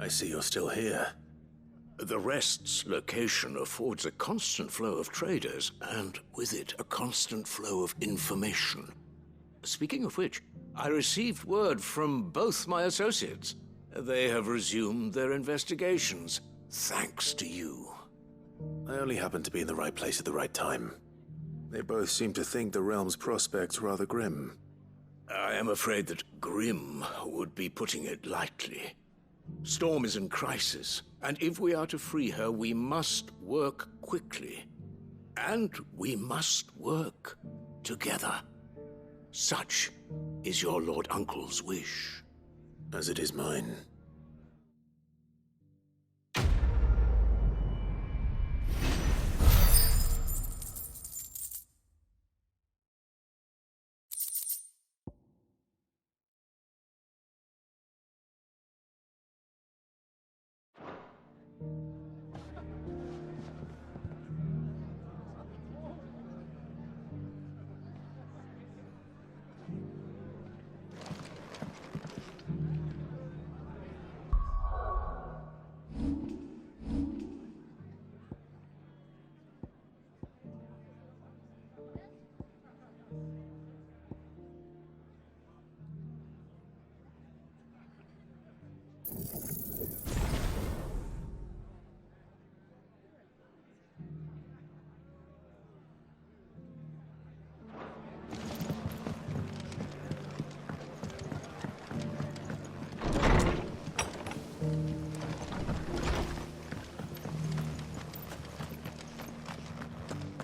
see you're still here. The Rest's location affords a constant flow of traders, and with it, a constant flow of information. Speaking of which, I received word from both my associates. They have resumed their investigations, thanks to you. I only happened to be in the right place at the right time. They both seem to think the realm's prospects rather grim. I am afraid that grim would be putting it lightly. Storm is in crisis, and if we are to free her, we must work quickly. And we must work together. Such is your Lord Uncle's wish. As it is mine.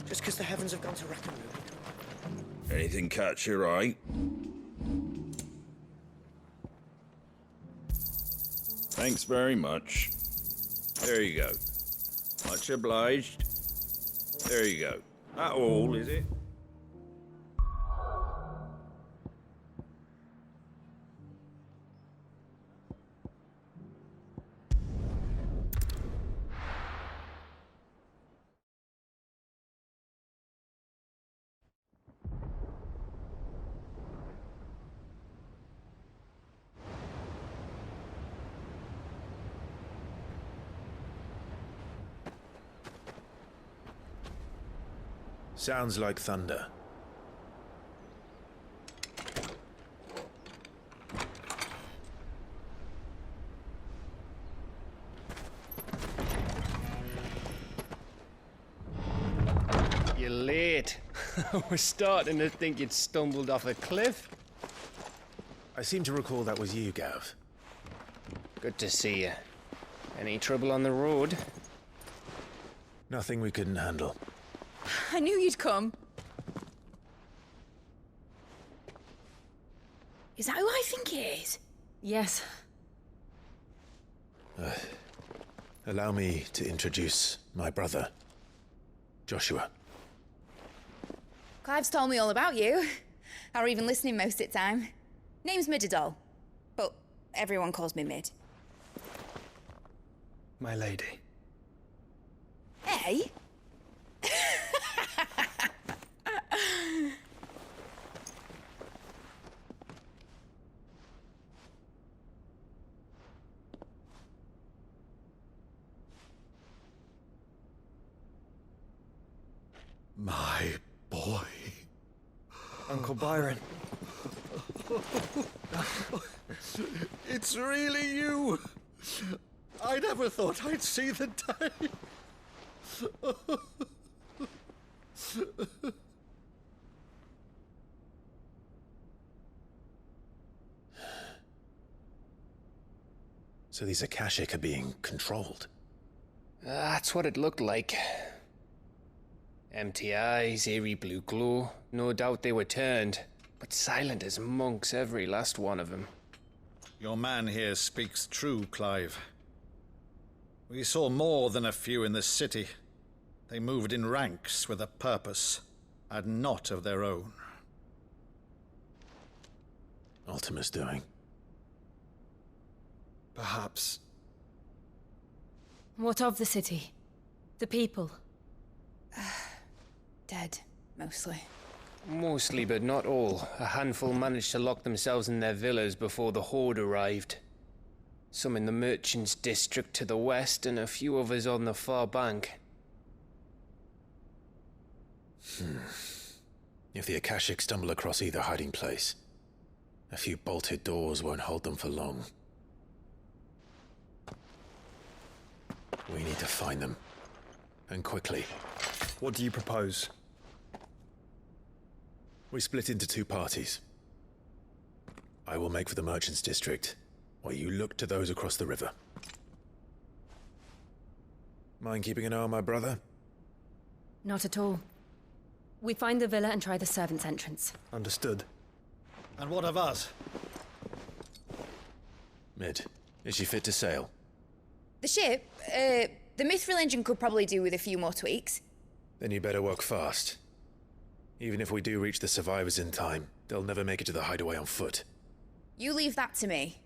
Just because the heavens have gone to rack and ruin. Anything catch your eye? Thanks very much. There you go. Much obliged. There you go. That all, is it? Sounds like thunder. You're late. I was starting to think you'd stumbled off a cliff. I seem to recall that was you, Gav. Good to see you. Any trouble on the road? Nothing we couldn't handle. I knew you'd come. Is that who I think it is? Yes. Allow me to introduce my brother, Joshua. Clive's told me all about you. Or even listening most of the time. Name's Midadol, but everyone calls me Mid. My lady. Hey? My boy. Uncle Byron. It's really you. I never thought I'd see the day. So these Akashic are being controlled. That's what it looked like. Empty eyes, eerie blue glow. No doubt they were turned, but silent as monks, every last one of them. Your man here speaks true, Clive. We saw more than a few in this city. They moved in ranks with a purpose, and not of their own. Ultima's doing. Perhaps. What of the city? The people? Dead, mostly. Mostly, but not all. A handful managed to lock themselves in their villas before the Horde arrived. Some in the Merchants District to the west, and a few others on the far bank. If the Akashic stumble across either hiding place, a few bolted doors won't hold them for long. We need to find them. And quickly. What do you propose? We split into two parties. I will make for the Merchants District, while you look to those across the river. Mind keeping an eye on my brother? Not at all. We find the villa and try the servants' entrance. Understood. And what of us? Mid, is she fit to sail? The ship, the Mithril engine could probably do with a few more tweaks. Then you better work fast. Even if we do reach the survivors in time, they'll never make it to the hideaway on foot. You leave that to me.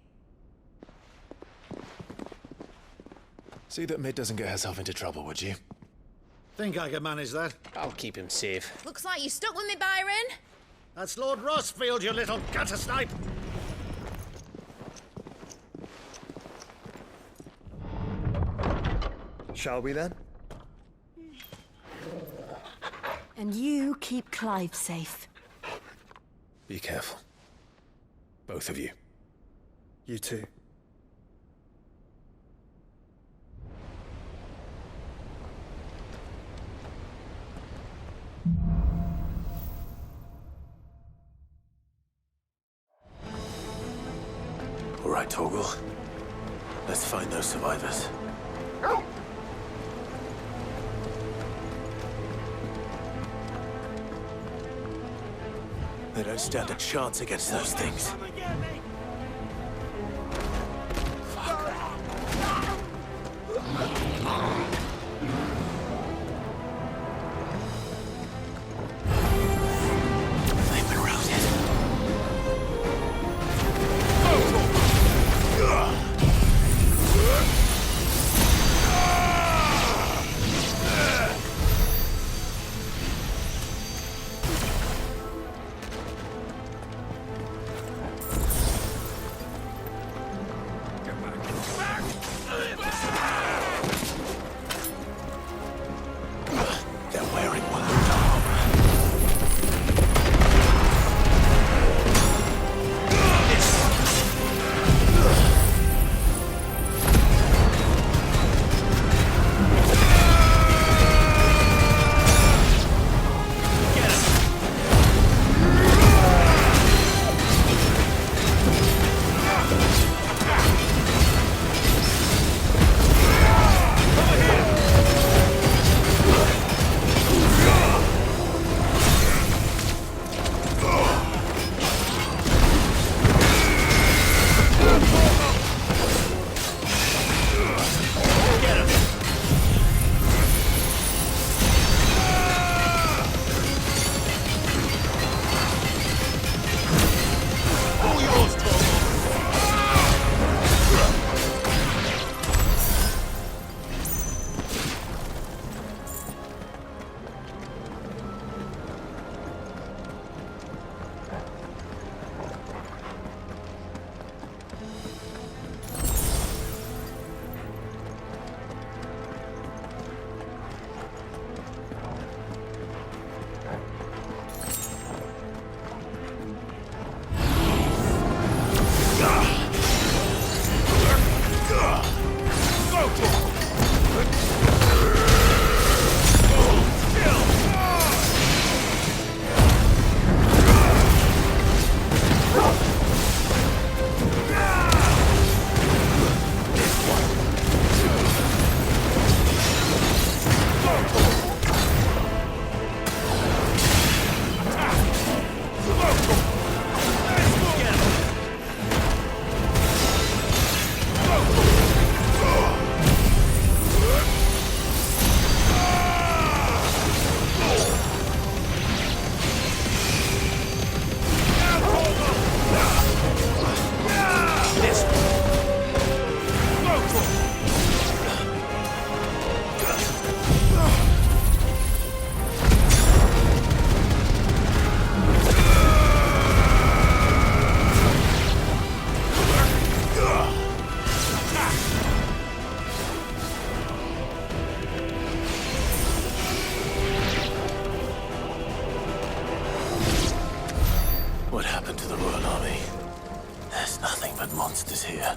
See that Mid doesn't get herself into trouble, would you? Think I can manage that? I'll keep him safe. Looks like you stuck with me, Byron. That's Lord Rossfield, you little gutter snipe! Shall we then? And you keep Clive safe. Be careful. Both of you. You too. All right, Torgal. Let's find those survivors. They don't stand a chance against those things. They've been routed. Evil army. There's nothing but monsters here.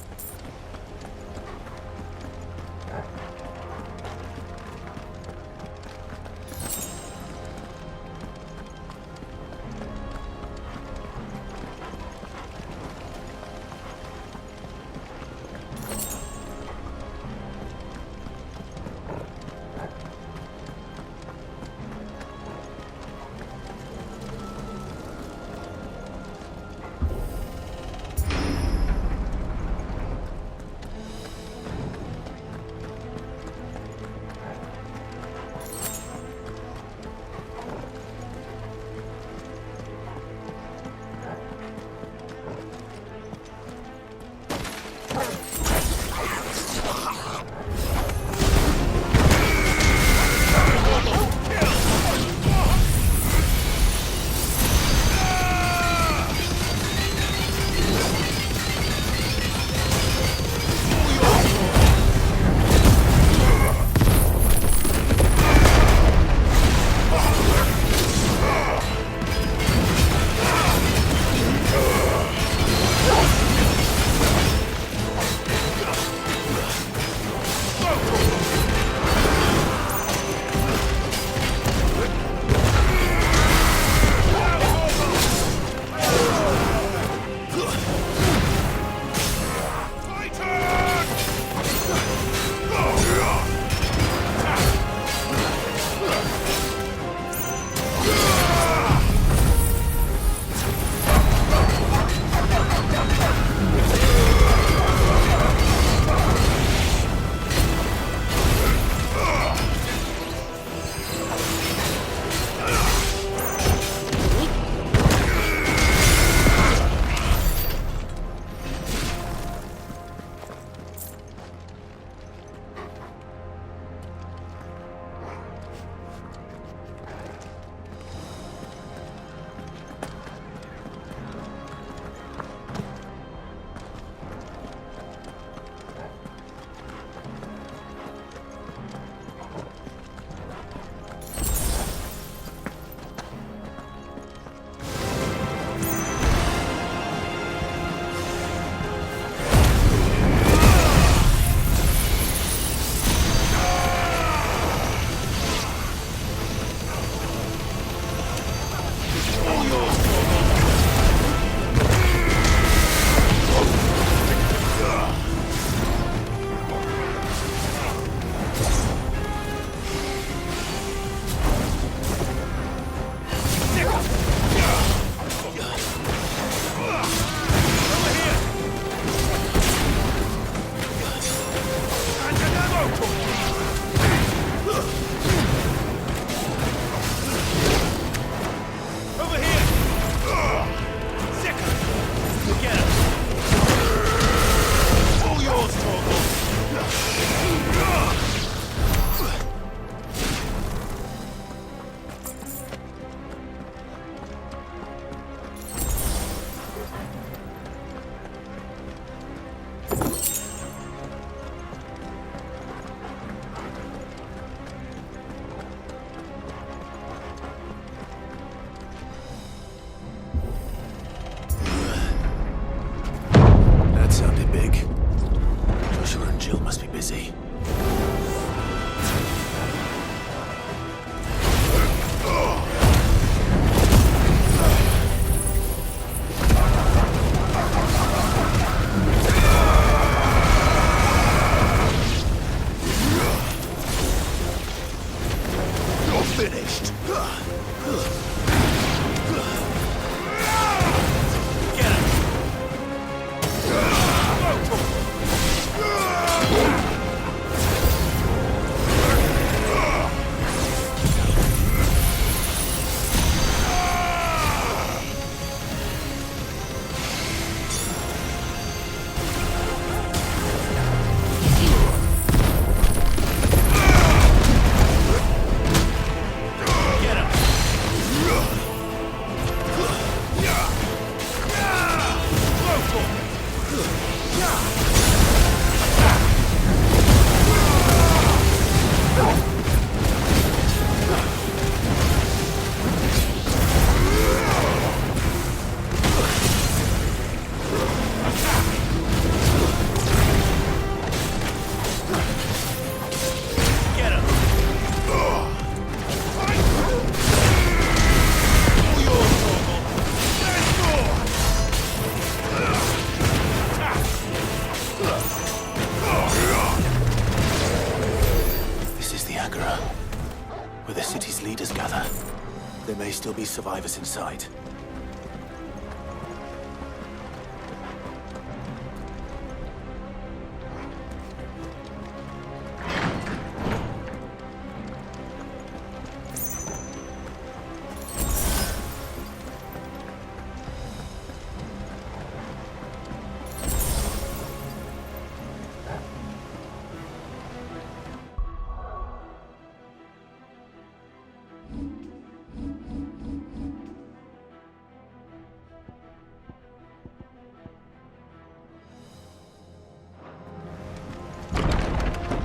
still be survivors inside.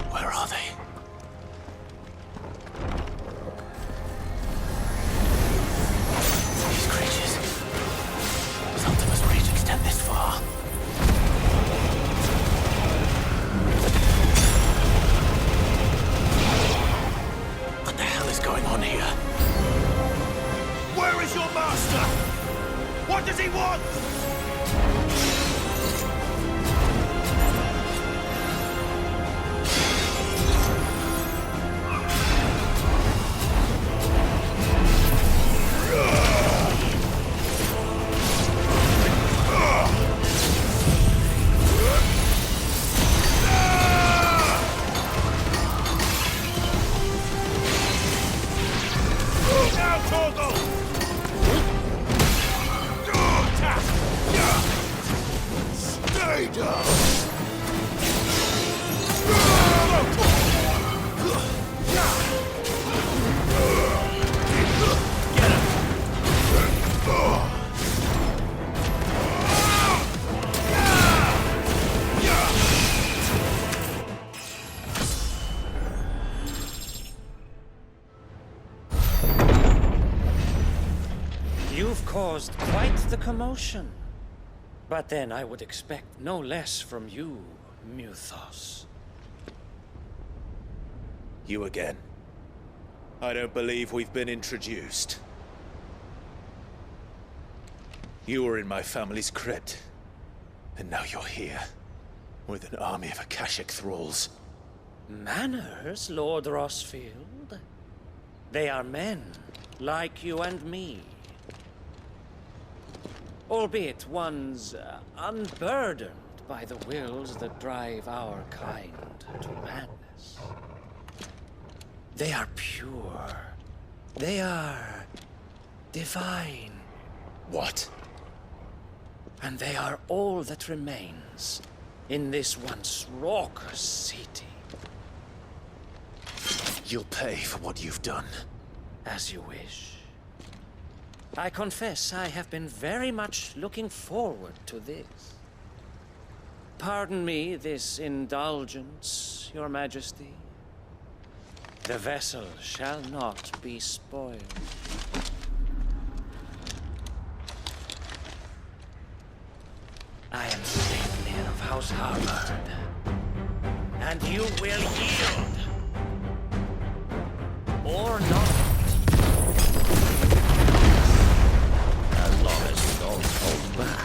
Where are they? These creatures. Does Ultima's reach extend this far? What the hell is going on here? Where is your master? What does he want? Now, Torgal! Stay down! Get him! You've caused quite the commotion. But then I would expect no less from you, Muthos. You again. I don't believe we've been introduced. You were in my family's crypt. And now you're here. With an army of Akashic thralls. Manners, Lord Rossfield? They are men, like you and me. Albeit ones unburdened by the wills that drive our kind to madness. They are pure. They are divine. What? And they are all that remains in this once raucous city. You'll pay for what you've done. As you wish. I confess I have been very much looking forward to this. Pardon me this indulgence, Your Majesty. The vessel shall not be spoiled. I am Sleipnir of House Harvard, and you will yield. Or not. As long as you don't hold back.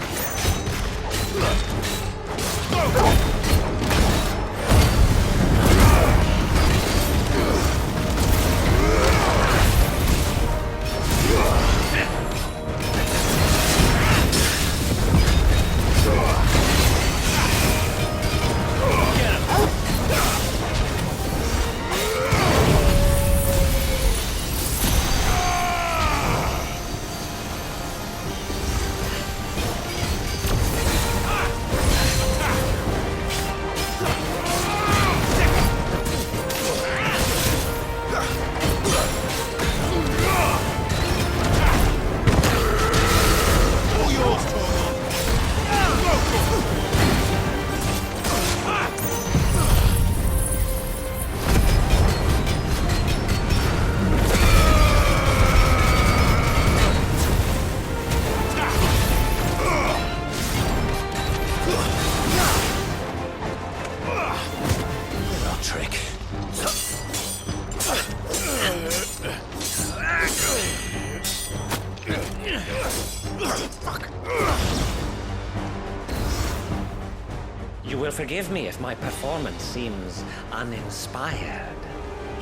You will forgive me if my performance seems uninspired.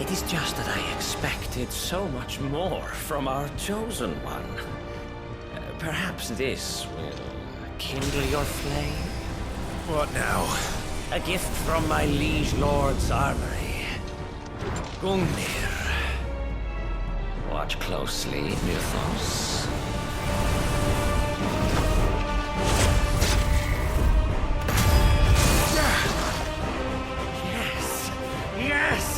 It is just that I expected so much more from our chosen one. Perhaps this will kindle your flame? What now? A gift from my liege lord's armory. Gungnir. Watch closely, Mythos. Yes! Yes!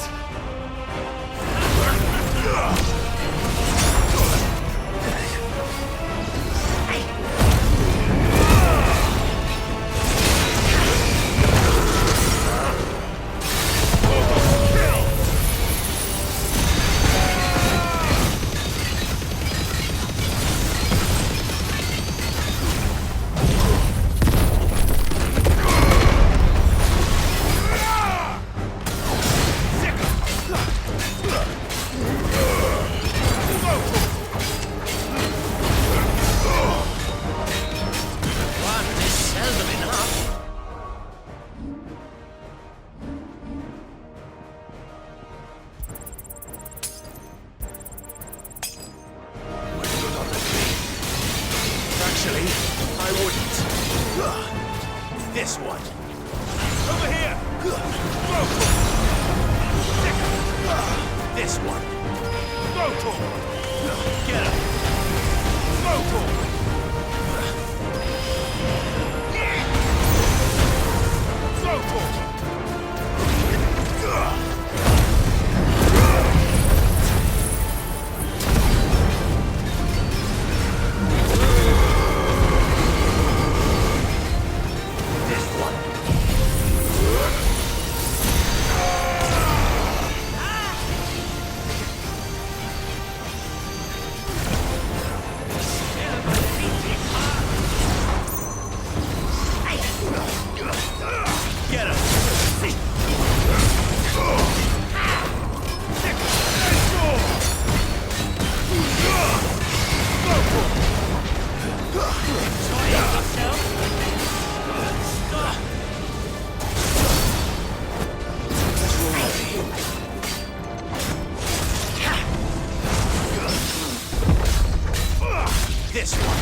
This one. Over here! This one. Get him! This one.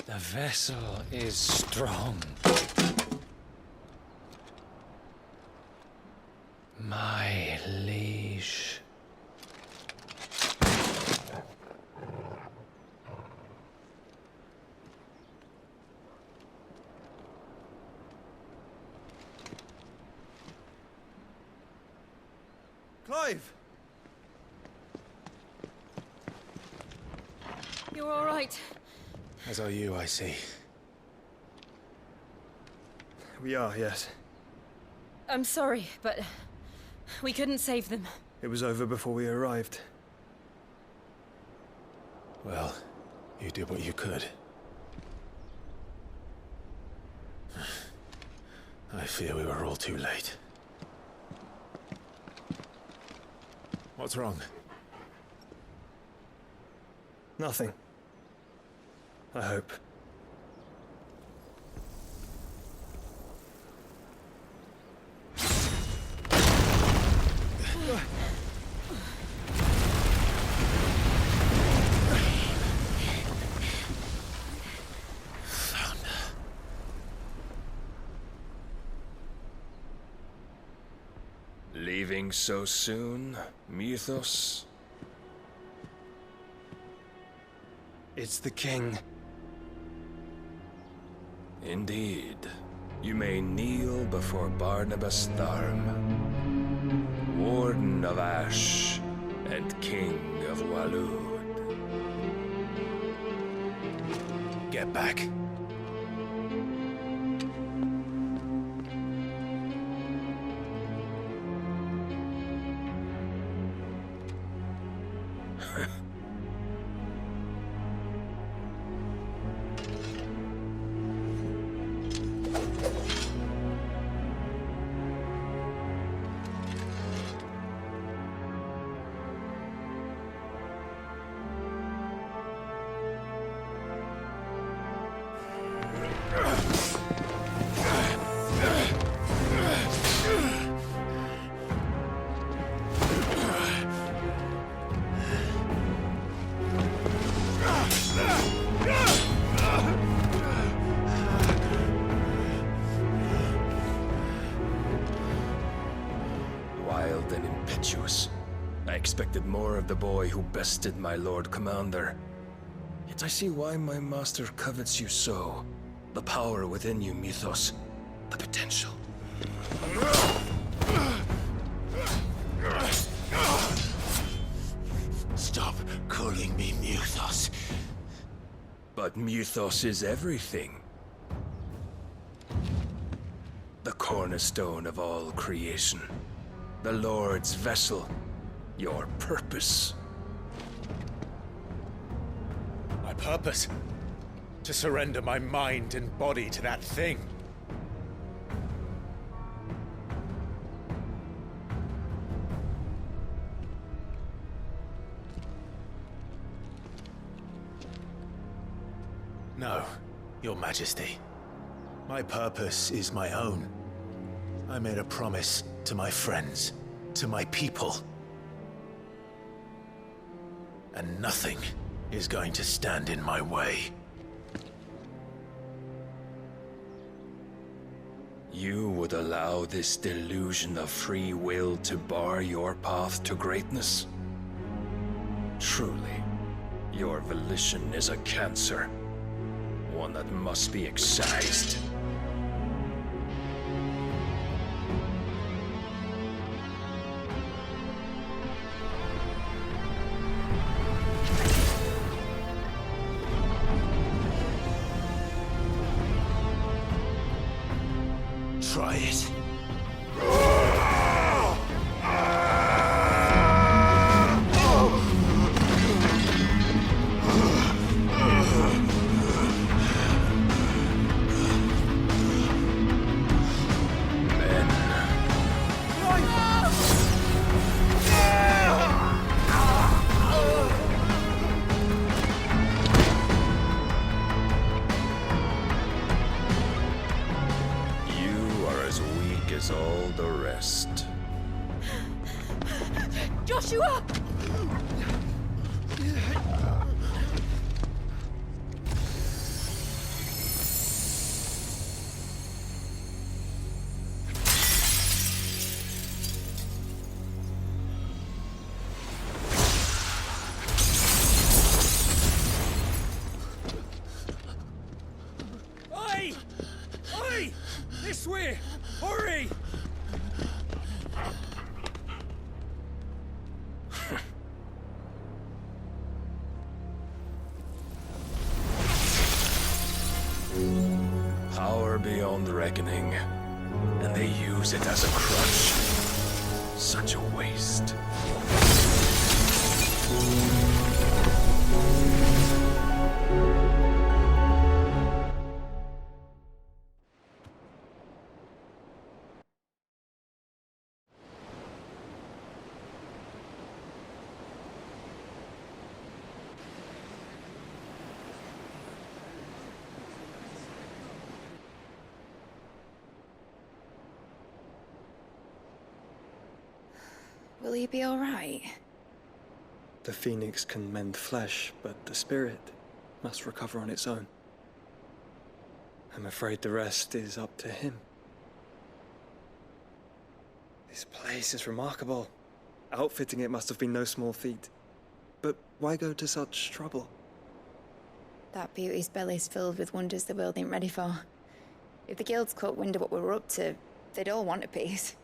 The vessel is strong. My liege. Clive! You're all right. As are you, I see. We are, yes. I'm sorry, but we couldn't save them. It was over before we arrived. Well, you did what you could. I fear we were all too late. What's wrong? Nothing. I hope. Leaving so soon, Mythos? It's the king. Indeed. You may kneel before Barnabas Tharm, Warden of Ash and King of Waloed. Get back. Wild and impetuous. I expected more of the boy who bested my Lord Commander. Yet I see why my master covets you so. The power within you, Mythos. The potential. Stop calling me Mythos. But Mythos is everything. The cornerstone of all creation. The Lord's vessel. Your purpose. My purpose? To surrender my mind and body to that thing. No, Your Majesty. My purpose is my own. I made a promise to my friends, to my people. And nothing is going to stand in my way. You would allow this delusion of free will to bar your path to greatness? Truly, your volition is a cancer. One that must be excised. Try it. All the rest. Joshua! Oi! Oi! This way! Hurry! Power beyond reckoning, and they use it as a crutch. Such a waste. Will he be all right? The phoenix can mend flesh, but the spirit must recover on its own. I'm afraid the rest is up to him. This place is remarkable. Outfitting it must have been no small feat. But why go to such trouble? That beauty's belly's filled with wonders the world ain't ready for. If the guilds caught wind of what we were up to, they'd all want a piece.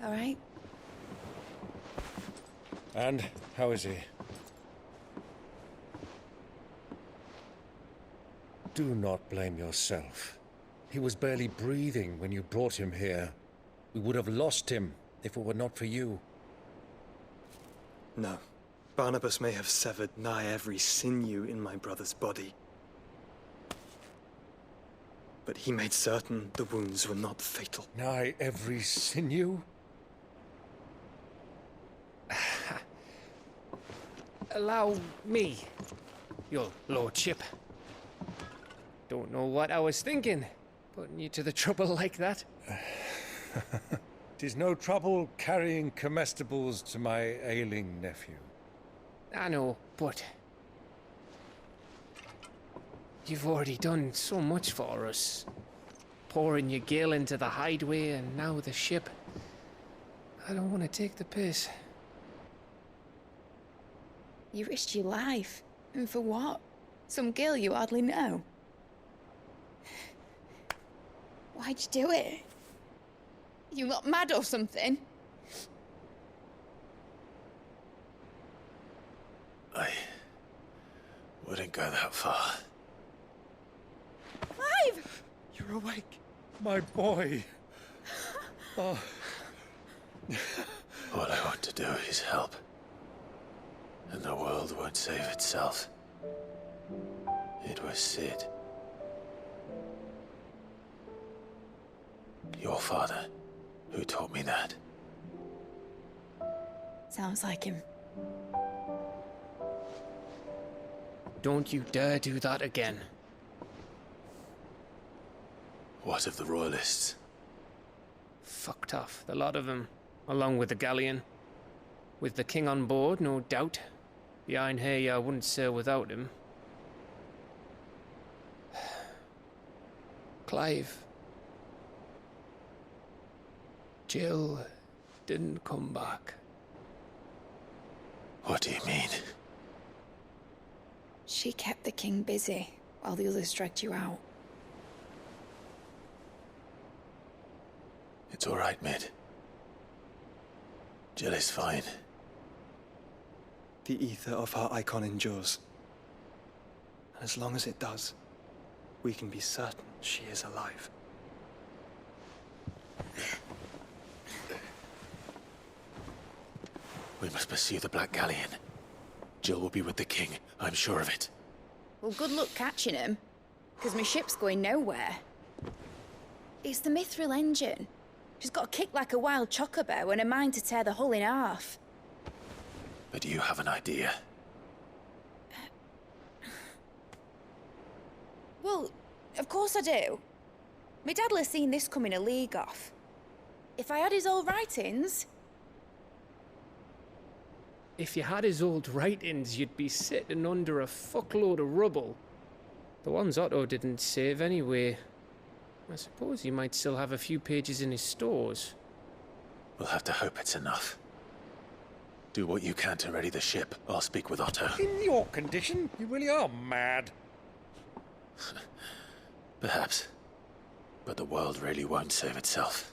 All right? And how is he? Do not blame yourself. He was barely breathing when you brought him here. We would have lost him if it were not for you. No. Barnabas may have severed nigh every sinew in my brother's body. But he made certain the wounds were not fatal. Nigh every sinew? Allow me, your lordship. Don't know what I was thinking, putting you to the trouble like that. 'Tis no trouble carrying comestibles to my ailing nephew. I know, but you've already done so much for us. Pouring your gil into the hideaway and now the ship. I don't want to take the piss. You risked your life. And for what? Some girl you hardly know. Why'd you do it? You not mad or something? I wouldn't go that far. Clive! You're awake, my boy. Oh. All I want to do is help. And the world won't save itself. It was Cid. Your father, who taught me that. Sounds like him. Don't you dare do that again. What of the Royalists? Fucked off, the lot of them, along with the galleon. With the king on board, no doubt. Behind here, I wouldn't sail without him. Clive. Jill didn't come back. What do you mean? She kept the king busy while the others dragged you out. It's all right, Mid. Jill is fine. The ether of her icon endures. And as long as it does, we can be certain she is alive. We must pursue the Black Galleon. Jill will be with the king, I'm sure of it. Well, good luck catching him, because my ship's going nowhere. It's the Mithril engine. She's got a kick like a wild chocobo and a mind to tear the hull in half. But do you have an idea? Well, of course I do. My dad'll have seen this coming a league off. If I had his old writings... If you had his old writings, you'd be sitting under a fuckload of rubble. The ones Otto didn't save anyway. I suppose he might still have a few pages in his stores. We'll have to hope it's enough. Do what you can to ready the ship. I'll speak with Otto. In your condition, you really are mad. Perhaps. But the world really won't save itself.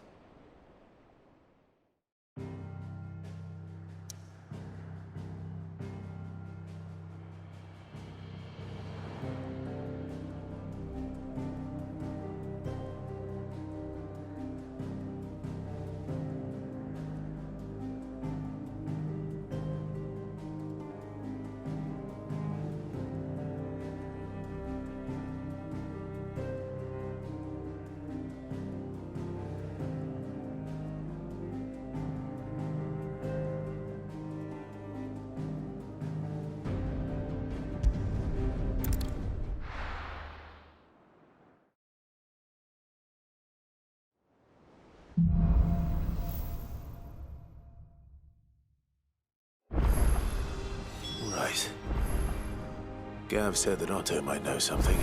Right. Gav said that Otto might know something.